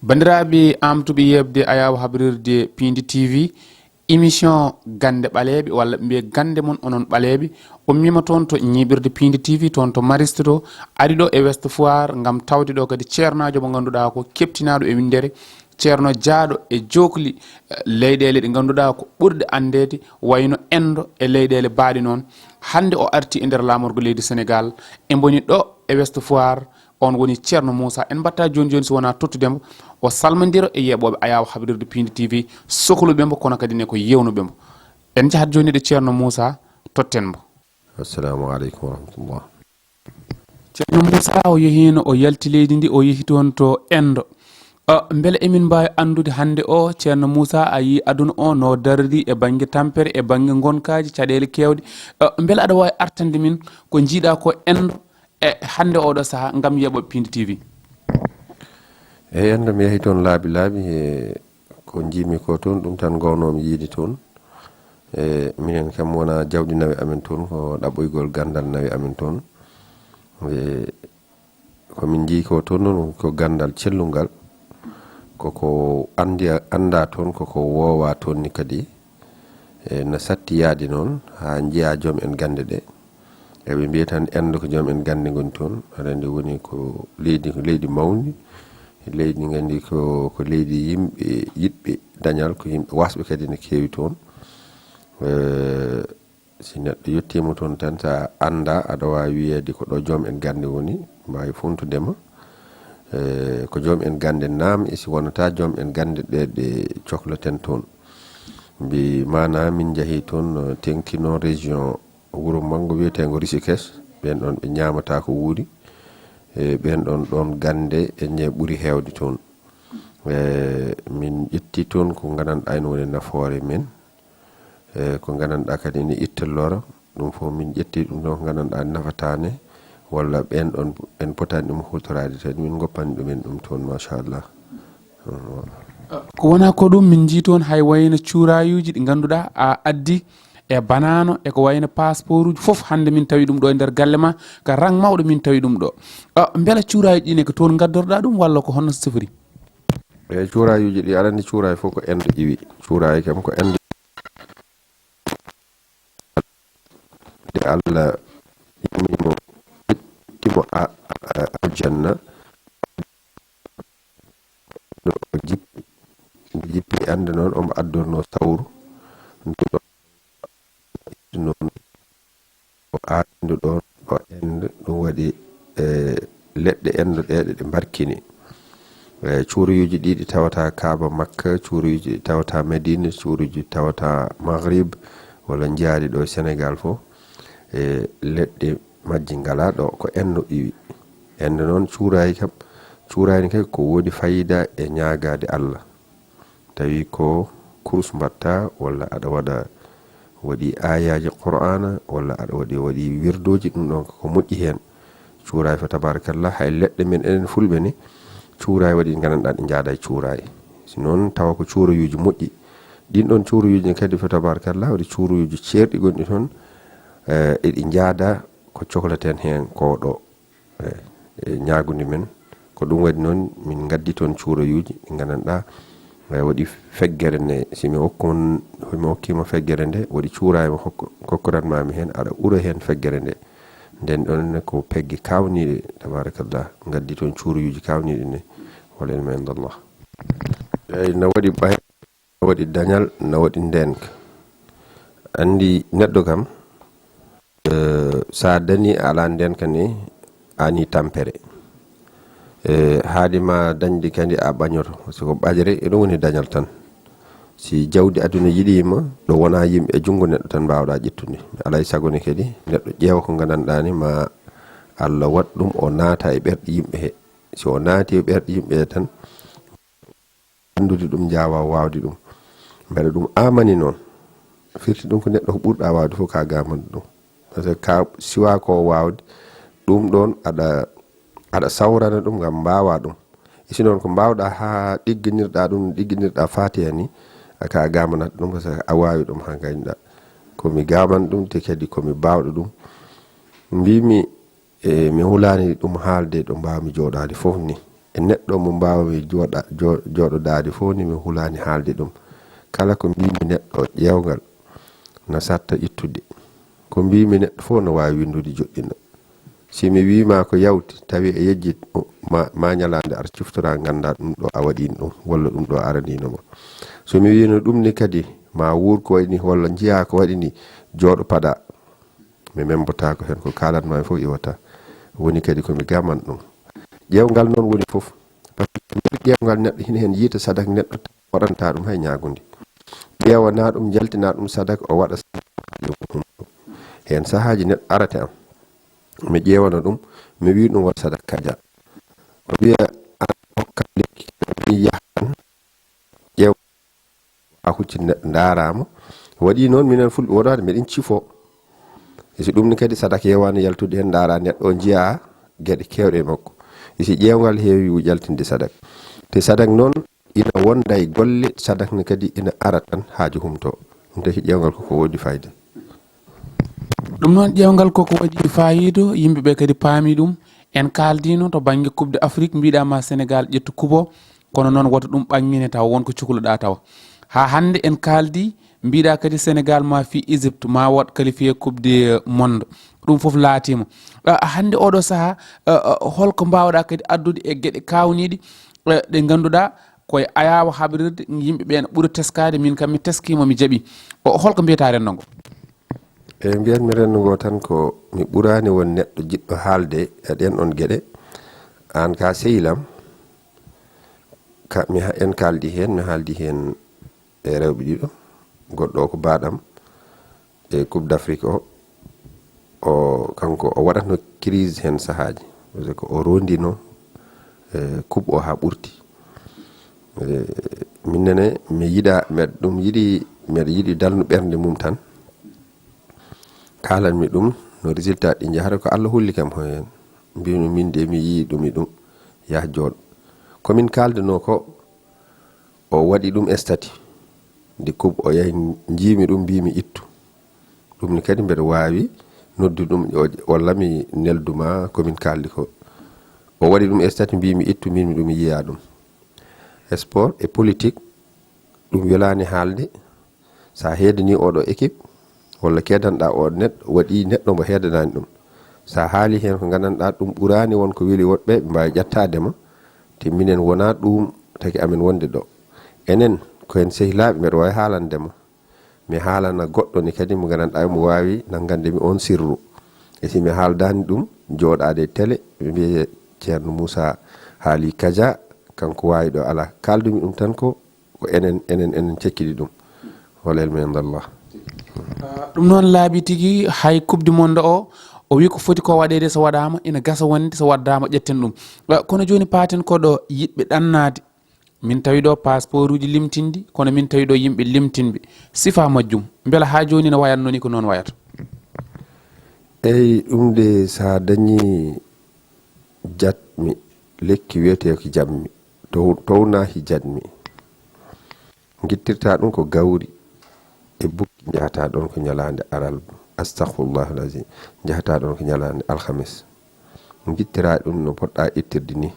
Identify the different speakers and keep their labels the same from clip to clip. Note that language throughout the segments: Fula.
Speaker 1: bandiraɓe amtuɓe yebde ayawa habrirde Pindi TV émission gande ɓaleɓe walla ɓe gande mon onon ɓaleɓe ummima toon to ñiɓirde Pindi TV toon to Mariste to ari ɗo e West Foire gam tawde ɗo kadi ceernajo mo ganduɗa ko keptinaɗo e windere ceerno jaaɗo e jokli leyɗele ɗe ganduɗa ko ɓurde andede wayno endo e leyɗele baaɗi noon hande o arti e nder lamorgo leydi Sénégal e boni ɗo e West Foire on woni ceerno Moussa en batta joni joni so wona tottudemo o salmodira e yeɓoɓe ayawa habrirde Pindi TV sohluɓemo kono kadi ne ko yewnuɓemo en jahat joni ɗo ceerno Moussa tottenmo.
Speaker 2: Assalamu aleykum wa rahmatullah.
Speaker 1: ceerno Moussa o yehino o yalti leydi ndi o yehi toon to endo beele emin mbawi andude hande o ceerno Moussa a yi aduna o no darri e banggue tampere e banggue gonkaji caɗele kewɗe beele aɗa wawi artande min ko jiiɗa ko endo e hande oɗo saaha gam yeɓoɓe Pindi TV.
Speaker 2: Eyyi endo mi yeehi toon laabi e ko jimi ko toon ɗum tan gownomi yiide toon e minen kam wona jawɗi nawi amen toon ko ɗaɓɓoygol gandal nawi amen toon e komin jii ko toon noon ko gandal cellungal koko anda toon koko wowa toon ni kadi e no satti yaade noon ha jiiya joom en gande ɗe eɓe mbiya tan endo ko joom en gande goni toon aɗa andi woni ko leydi mawdi leydi gandi ko leydi yimɓe yiɗɓe dañal ko yimɓe wasɓe kadi ne kewi toon si neɗɗo yettima toon tan sa anda aɗa wawi wiyede ko ɗo joom en gande woni mbawi fontudema ko joom en gande naam e si wonata joom en gande ɗe cohlaten toon mbi mana min jaahi toon Tenkino région wuuro manggo wiyetego Rishikes ɓen ɗon ɓe ñamata ko wuuri ɓen ɗon gande e ɓuuri hewde toon min ƴetti toon ko gandanɗa ene woni nafoore men ko gandanɗa kadi ne ittellora ɗum fof min ƴetti ɗum ɗon ko gandanɗa nafatane walla ɓen ɗon en potani ɗum hutorade tan min goppani ɗumen ɗum toon machallah.
Speaker 1: ko wona ko ɗum min jii toon hay wayno cuurayuji ɗi ganduɗa a addi e banano e ko wayno passeport uji foof hande min tawi ɗum ɗo e nder galle ma ka rang mawɗo min tawi ɗum ɗo beela cuurayuji ɗine ko toon gaddorɗa ɗum walla ko honno sifori?
Speaker 2: e cuurayuji ɗi aɗa andi cuuray fof ko endo iwi cuuray kam ko endo de Allah yimimo ittimo aljanna ɗo jippi ande noon omo addorno sawru noon o aɗdu ɗon o endo ɗum waɗi leɗɗe endo ɗeɗe ɗe barkini cuuruyuji ɗi tawata Kaaba Makka cuuruyuji ɗi tawata Medina cuuruji tawata Maghrib walla jaari ɗo Sénégal fof e leɗɗe majji ngala ɗo ko endo iwi ende noon cuurayi kam cuurani kadi ko woni fayida e ñagade Allah tawi ko kurus mbatta walla aɗa waɗi ayaji Qur'ana walla aɗa waɗi wirdoji ɗum ɗon ko moƴƴi hen cuurayi fa tabarakallah hay leɗɗe men enen fulɓe ni cuurayi waɗi gandanɗa ɗi jaada e cuurayi sinon tawa ko cuurayuji moƴƴi ɗin ɗon cuurayuji kadi fa tabarakallah waɗi cuurayuji ceerɗi gonɗi toon eɗi jaada ko cohlaten hen ko ɗo e ñagude men ko ɗum waɗi noon min gaddi toon cuurayuji ɗi gandanɗa waɗi feggere nde simi hokkima feggere nde waɗi cuurayi mo kokkoranmami hen aɗa ɓuura hen feggere nde nden ɗon ko pegge kawniɗe tabarakallah gaddi toon cuurayuji kawniɗe ne wal ilmu indallah eyyi no waɗi ɓay no waɗi dañal no waɗi ndenka andi neɗɗo kam sa dañi ala ndenka ni ani tampere haadima dañde kadi a ɓañoto siko ɓaƴre ɗum woni dañal tan si jawdi aduna yiɗima ɗo wona yimɓe junggo neɗɗo tan mbawɗa ƴettude alay sagone kadi neɗɗo ƴeewa ko gandanɗa ni ma Allah wat ɗum o naata e ɓerɗe yimɓe he si o naati e ɓerɗe yimɓe he tan andude ɗum jawa wawde ɗum beele ɗum amani noon firti ɗum ko neɗɗo ko ɓurɗa wawde fof ka gamani ɗum par ce que ka siwa ko wawde ɗum ɗon aɗa sawrana ɗum gam mbawa ɗum isi noon ko mbawɗa ha ɗigganirɗa ɗum ɗigganirɗa fatiha ni aka gamanat ɗum par ce que a wawi ɗum ha gañɗa komi gaman ɗum te kadi komi bawɗo ɗum mbimi mi hulani ɗum haalde ɗo mbawmi joɗade fof ni e neɗɗo mo mbawmi joɗodade fof ni mi hulani haalde ɗum. Kala ko mbimi neɗɗo ƴewgal na satta ittude, ko mbimi neɗɗo fof no wawi windude joƴƴina. Si mi wima ko yawti tawi e yejji ma ñalande ar ciftora ganda ɗum ɗo a waɗino ɗum walla ɗum ɗo araninomo. So mi wino ɗum ni kadi ma wuur ko waɗini walla jiya ko waɗini jooɗo paɗa, mi membotako hen ko kalanmami fof iwata. Woni kadi komi gaman ɗum. Ƴewgal noon woni fof, par ce que ƴewgal neɗɗo hina hen yiita sadak neɗɗo waɗanta ɗum hay ñagude. ƴewana ɗum jaltina ɗum sadak o waɗa hen sahaji neɗɗo arate am mi ƴewana ɗum mi wi ɗum waɗa sadak kaja o wiya hokka lekki yahan ƴew a huccit neɗɗo darama waɗi noon minen fulɓe woɗade miɗen cifo isi ɗum ni kadi sadak yewani yaltude hen dara neɗɗo o jiya gueɗe kewɗe makko isi ƴewgal heewi jaltinde sadak te sadak noon ina wonda e golle sadak ne kadi ina ara tan haaji humto ɗum taki ƴewgal koko wodi fayida.
Speaker 1: ɗum noon ƴewgal koko waɗi fayido yimɓeɓe kadi paami ɗum en kaaldino to banggue coupe de afrique mbiɗama sénégal ƴettu kubo kono noon woto ɗum ɓaŋmine taw wonko cuhloɗa taw ha hande en kaldi mbiɗa kadi sénégal ma fi égypte ma wot qualifié coupe du monde ɗum foof laatima hande oɗo saaha holko mbawɗa kadi addude e gueɗe kawniɗe ɗe ganduɗa koye ayawa habrirde yimɓeɓe ne ɓuura teskade min kam mi teskima mi jaaɓi holko mbiyata rendogo?
Speaker 2: e mbiyatmi rendogo tan ko mi ɓurani won neɗɗo jiɗɗo haalde e ɗen on gueɗe an ka sehilam en kaldi hen mi haaldi hen e rewɓe ɗiɗo goɗɗo o ko baɗam e coupe d' afrique o kanko o waɗatno crise hen sahaji par ce que o rondino coupe o ha ɓurti minnene mi yiɗa meɗa yiɗi dalnu ɓernde mum tan kalanmi ɗum no résultat ɗi jahata ko Allah holli kam hen mbimi min de mi yi ɗumi ɗum yaha jooɗo komin kaldano ko o waɗi ɗum stati nde coupe o yahi jiimi ɗum mbimi ittu ɗum ni kadi mbeɗa wawi noddu ɗum walla mi nelduma komin kaldi ko o waɗi ɗum stati mbimi ittu min ɗum yiya ɗum sport et politique ɗum welani haalde sa heedani oɗo équipe walla kedanɗa o neɗɗo waɗi neɗɗo mo hedanani ɗum sa haali hen ko gandanɗa ɗum ɓurani wonko weeli woɗɓe ɓe mbawi ƴattadema te minen wona ɗum taki amen wonde ɗo enen ko hen sehilaɓe mbeɗa wawi haalandema mi haalana goɗɗo ni kadi mo gandanɗa mo wawi nanggandemi on sirru e si mi haaldani ɗum jooɗade télé ɓe mbiye ceerno Moussa haali kadia kanko wawi ɗo ala kaldumi ɗum tan ko enen cekkidi ɗum wal ilmu indallah.
Speaker 1: ɗum noon laaɓi tigui hay coupe du monde o wi ko foti ko waɗede so waɗama ina gasa wonde so waddama ƴetten ɗum kono joni paten koɗo yiɗɓe ɗannade min tawi ɗo passeport uji limtindi kono min tawi ɗo yimɓe limtinɓe sifa majjum beela ha joni no wayatno ni ko noon wayata
Speaker 2: eyyi ɗum de sa dañi jatmi lekki wiyete ko jammi townahi jatmi guittirta ɗum ko gawri e bukki jahata ɗon ko ñalande aral astaghfirullah alazim jahata ɗon ko ñalande alhamis guittira ɗum no poɗɗa ittirde ni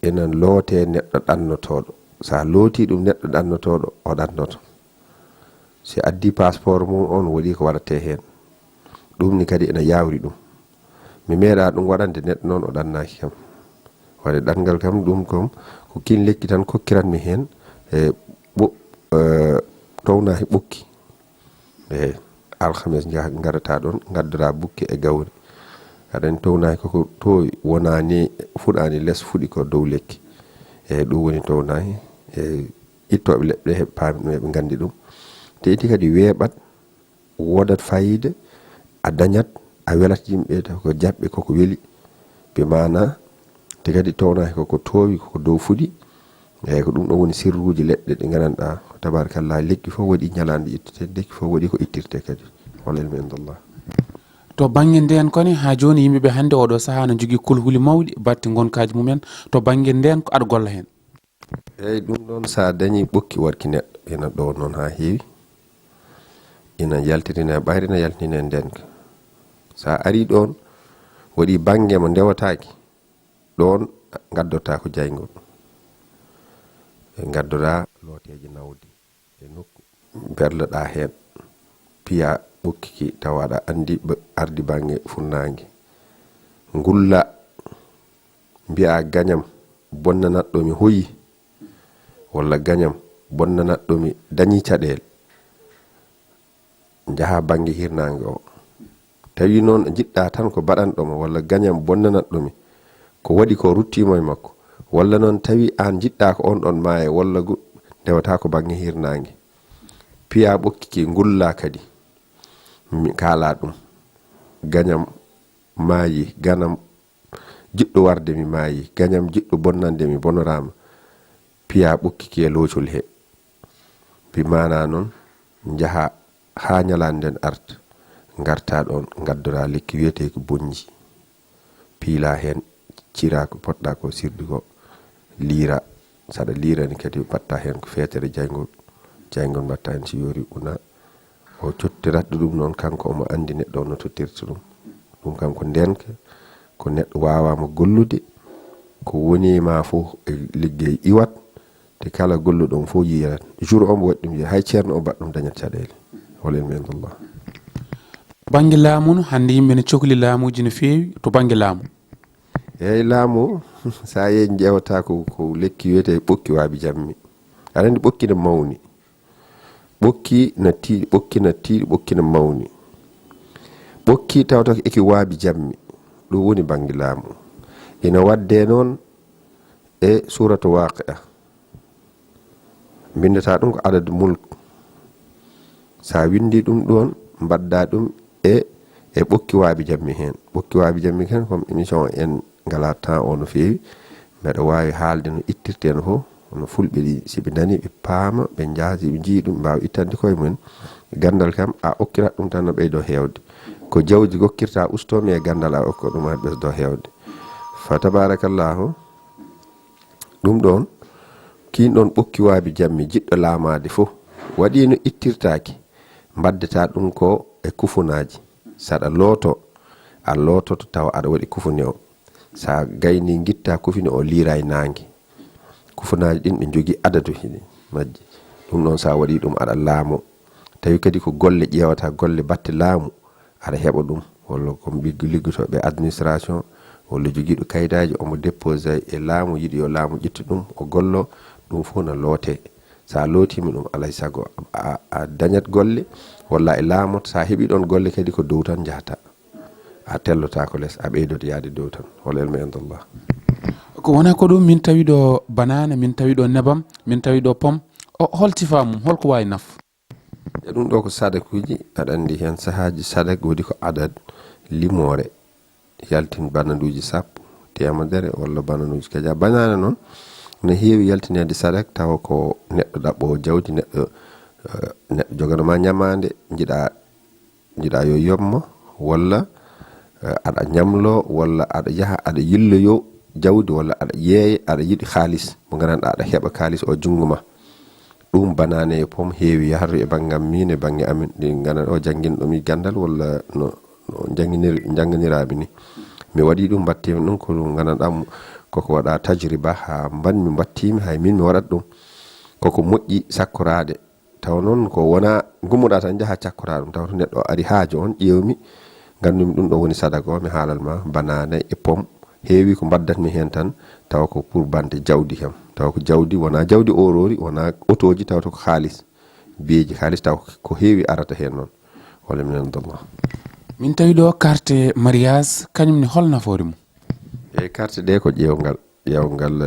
Speaker 2: enen loote neɗɗo ɗannotoɗo sa looti ɗum neɗɗo ɗannotoɗo o ɗannoto si addi passeport mum on waɗi ko waɗate hen ɗum ni kadi ene yawri ɗum mi meeɗa ɗum waɗande neɗɗo noon o ɗannaki kam waɗe ɗanngal kam ɗum kom ko kin lekki tan kokkiranmi hen e townahi ɓukki e alhamis garata ɗon gaddora bukki e gawri aɗani townahi koko towi wonani fuɗani less fuɗi ko dow lekki e ɗum woni townahi e ittoɓe leɗɗe heɓe paami ɗum eɓe gandi ɗum te iti kadi weeɓat wodat fayida a dañat a welat yimɓe ko jaɓɓe koko weeli ɓe mana te kadi townahi koko towi koko dow fuɗi eyyi ko ɗum ɗon woni sirruji leɗɗe ɗe gandanɗa tabarakallah lekki fof waɗi ñalande ittete lekki fof waɗi ko ittirte kadi wal ilmu indallah.
Speaker 1: to banggue nden kone ha joni yimɓeɓe hande oɗo saaha ne jogui kulhuli mawɗi batte gonkaji mumen to banggue nden ko aɗa golla hen
Speaker 2: eyyi ɗum ɗon sa dañi ɓokki warki neɗɗo ina ɗo noon ha heewi ina yaltirine ɓayri ina yaltirine e ndenka sa ari ɗon waɗi banggue mo ndewataki ɗon gaddota ko jaygol gaddoɗa looteji nawdi e nokku berleɗa hen piya ɓokkiki tawa aɗa andi ardi bangge funnangue ngulla mbiya gañam bonnanatɗomi hoyi walla gañam bonnanatɗomi dañi caɗele jaha banggue hirnangue o tawi noon jiɗɗa tan ko baɗanɗoma walla gañam bonnanatɗomi ko waɗi ko ruttima e makko walla noon tawi an jiɗɗa ko on ɗon maaye walla ndewata ko banggue hirnangue piya ɓokkiki ngulla kadi mi kala ɗum gañam maayi ganam jiɗɗo warde mi maayi gañam jiɗɗo bonnande mi bonorama piya ɓokkiki e loocol he bi mana noon jaha ha ñalande nden arta garta ɗon gaddora lekki wiyete ko bonji piila hen cira ko poɗɗa ko sirdi ko liira saɗa liirani kadi batta hen ko feetere jaygol batta hen si yori una o tottiratɗo ɗum noon kanko omo andi neɗɗo no tottirta ɗum kanko ndenka ko neɗɗo wawama gollude ko wonima fof e liggey iwat te kala golluɗo fof yiirat jour omo waɗi ɗum hay ceerno o baɗɗum dañat caɗele wala ilmendullah
Speaker 1: banggue laamu hande yimɓe ne cohli laamuji no fewi to banggue laamu
Speaker 2: eyyi laamu sa yeeyi ƴewata ko lekki wiyete ɓokki waabi jammi aɗa andi ɓokki ne mawni ɓokki na tiiɗi ɓokki ne mawni ɓokki tawata ko eki waabi jammi ɗum woni banggue laamu ina wadde noon e suratu waqi'a bindata ɗum ko adadu mulk sa windi ɗum ɗon mbadda ɗum e ɓokki waabi jammi hen ɓokki waabi jammi hen comme émission en ngala temps o no fewi mbeɗa wawi haalde no ittirten fof no fulɓe ɗi siɓe nani ɓe paama ɓe jaasi ɓe jii ɗum mbawa ittande koye mumen gandal kam a okkirat ɗum tan no ɓeydo hewde ko jawdi gokkirta ustomi e gandal a okka ɗum ha ɓesdo hewde fa tabarakallahu ɗum ɗon kin ɗon ɓokki waabi jammi jiɗɗo laamade fof waɗi no ittirtaki mbaddeta ɗum ko e kufunaji saɗa looto a loototo tawa aɗa waɗi kufune o sa gayni gitta kufune o liira e nangue kufunaji ɗin ɓe jogui adadu hiɗi majji ɗum ɗon sa waɗi ɗum aɗa laamo tawi kadi ko golle ƴewata golle batte laamu aɗa heɓa ɗum walla komi liggotoɓe administration walla joguiɗo kayitaji omo déposé e laamu yiiɗi yo laamu ƴetta ɗum o gollo ɗum fof no loote sa lootima ɗum alay saago a dañat golle walla e laamoto sa heeɓi ɗon golle kadi ko dow tan jahata a tellota ko less a ɓeydoto yaade dow tan wala elma indallah
Speaker 1: ko wona ko ɗum min tawi ɗo banana min tawi ɗo nebam min tawi ɗo pom holtifa mum holko wawi nafu
Speaker 2: e ɗum ɗo ko sadakuji aɗa andi hen sahaji sadak woodi ko adad limore yaltin bananuji sappo temedere walla bananuji kadi a banana noon no heewi yaltinede sadak tawa ko neɗɗo ɗaɓɓowo jawdi neɗɗo joganoma ñamade jiɗa yo yobmo walla aɗa ñamlo walla aɗa yaha aɗa yilloyo jawdi walla aɗa yeeya aɗa yiɗi haalis mo gandanɗa aɗa heɓa haalis o jungo ma ɗum banane e pom heewi yahru e banggam min e banggue amin ɗi gandan o jangguinoɗomi gandal walla no jangganiraɓe ni mi waɗi ɗum battimi ɗum ko ɗum gandanɗa koko waɗa tajriba ha banmi battimi hay min mi waɗat ɗum koko moƴƴi sakkorade taw noon ko wona gummuɗa tan jaaha cakkora ɗum taw to neɗɗo ari haajo on ƴewmi gandumi ɗum ɗo woni sadaka o mi haalalma banane e pom heewi ko baddatmi hen tan tawa ko pour bande jawdi kam tawa ko jawdi wona jawdi orori wona otoji tawata ko haalis beeji haalis taw ko heewi arata hen noon wala minallah
Speaker 1: min tawi ɗo carte mariage kañum ne hol nafoore mum
Speaker 2: e carte ɗe ko ƴewgal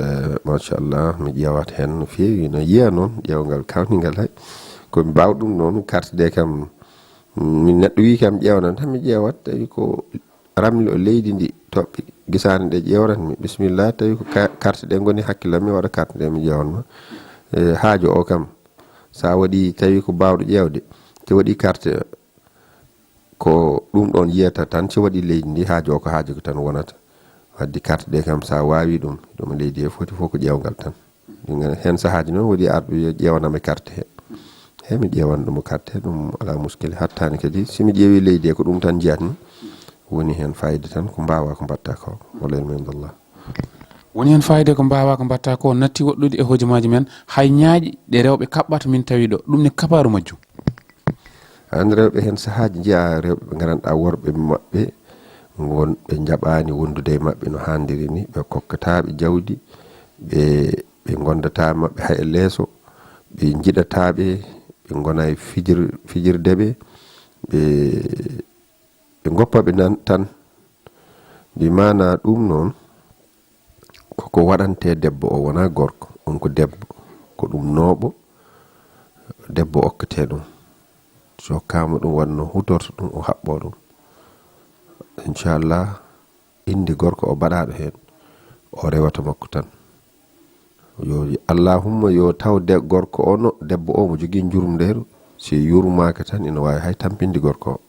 Speaker 2: machallah mi ƴewat hen no feewi no yiya noon ƴewgal kawnigal hay komi baw ɗum noon carte ɗe kam min neɗɗo wi kam ƴewnan tan mi ƴewat tawi ko ramli o leydi ndi toɓɓe gisani ɗe ƴewranmi bisimillah tawi ko carte ɗe goni hakkillam mi waɗa carte ɗe mi ƴewanma haajo o kam sa waɗi tawi ko bawɗo ƴewde te waɗi carte ko ɗum ɗon yiyata tan so waɗi leydi ndi haajo o ko haajo ko tan wonata wadde carte ɗe kam sa wawi ɗum ɗum leydi he foti fof ko ƴewgal tan hen sahaji noon waɗi arɓe ƴewanami carte he mi ƴewan ɗum carte he ɗum ala muskil hattani kadi somi ƴeewi leydi he ko ɗum tan jiyatmi woni hen fayida tan ko mbawa ko mbatta ko wala ilmu indallah
Speaker 1: woni hen fayde ko mbawa ko mbatta ko natti woɗɗude e hojomaji men hay ñaaƴi ɗe rewɓe kaɓɓata min tawi ɗo ɗum ne kabaru majjum.
Speaker 2: an rewɓe hen sahaji jiya rewɓe ɓe gandanɗa worɓe maɓɓe gonɓe jaɓani wondude e maɓɓe no handiri ni, ɓe kokkataɓe jawdi, ɓe gondata maɓɓe hay e leeso, ɓe jiɗataɓe, ɓe gona e fijirdeɓe, ɓe goppaɓe nan tan. Mbi mana ɗum noon koko waɗante debbo o wona gorko, on ko debbo, ko ɗum nooɓo debbo okkete ɗum, so hokkama ɗum wanno hutorto ɗum o haɓɓo ɗum, inchallah inde gorko o baɗaɗo hen o rewata makko tan. Yo allahumma yo taw gorko o no debbo o mo jogui jurumderu, si yurmaka tan ina wawi hay tampinde gorko o,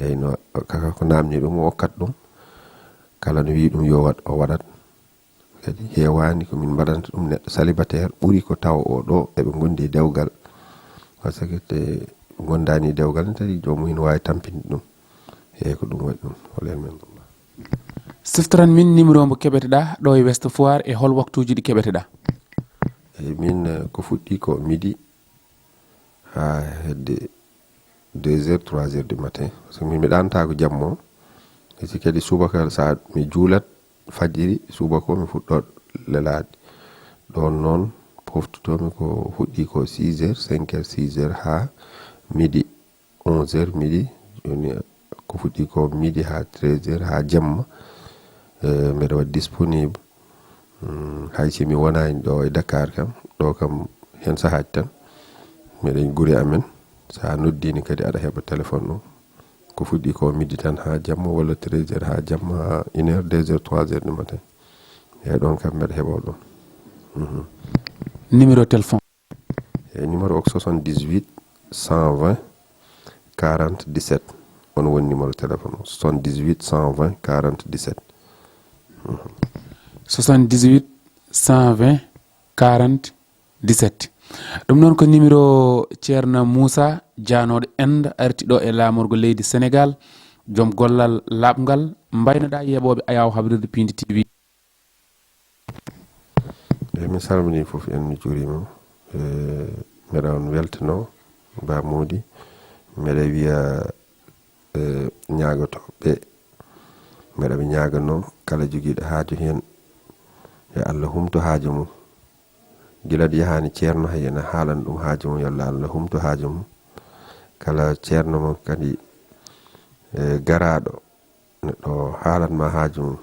Speaker 2: eyno kaka ko namni ɗum o okkat ɗum, kala no wi ɗum yo waɗ o waɗat. Kadi hewani komin mbaɗanta ɗum neɗɗo célibataire ɓuuri ko taw o ɗo eɓe gondi dewgal, par ce que te gondani dewgal tadi jomum ina wawi tampinde ɗum, eyyi ko ɗum waɗi ɗum holen men.
Speaker 1: siftoran min numéro mo keɓeteɗa ɗo e West Foire e hol waktuji ɗi keɓeteɗa?
Speaker 2: Eyyi min ko fuɗɗi ko midi ha hedde 2h 3h du matin, parce que min mi ɗanta ko jammo, e si kadi subaka sa mi juulat fajiri subako mi fuɗɗo lelade ɗon noon poftotomi ko fuɗɗi ko 6h 5h 6h ha midi 11h midi, joni ko fuɗɗi ko midi ha 13h ha jamma mbeɗa waɗi disponible hay si mi wonani ɗo e Dakar kam, ɗo kam hen sahaji tan meɗen guuri amen, sa noddini kadi aɗa heɓa téléphone ɗum, ko fuɗɗi ko midi tan ha jamma, walla 13h ha jamma, ha 1h 2h 3h du matin, eyyi ɗon kam mbeɗa heɓo ɗon.
Speaker 1: Numéro téléphone?
Speaker 2: Eyyi numéro o 78 120 40 17 on woni numéro téléphone o, 78 120 40 17.
Speaker 1: 78 120 40 17. ɗum noon ko numéro ceerno Moussa janoɗo Inde, arti ɗo e lamorgo leydi Sénégal, joom gollal labgal, mbaynoɗa yeɓoɓe Ayaw Habrirde Pindi TV.
Speaker 2: Mi salmini foof en mi juurima, mbeɗa on weltano Ba Mody, mbeɗa wiya ñagotoɓe, mbeɗa ɓe ñagano kala joguiɗo haaju hen yo Allah humto haaju mum, gila ɗo yahani ceerno hay ene haalan ɗum haaju mum, yo Allah humto haaju mum. Kala ceerno mon kadi garaɗo neɗɗo haalanma haaju mum,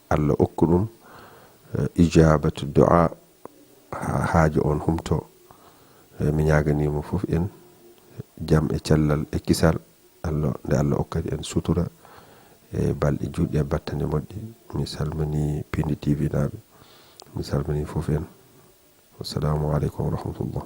Speaker 2: Allah okku ɗum ijabatu du'a, haaju on humto. Mi ñaganimo foof en jaam e cellal e kisal, nde Allah okkadi en sutura e balɗe juɗɗe e battane moƴƴe. Mi salmini Pindi TV naɓe, mi salmini foof en. Assalamu aleykum wa rahmatullah.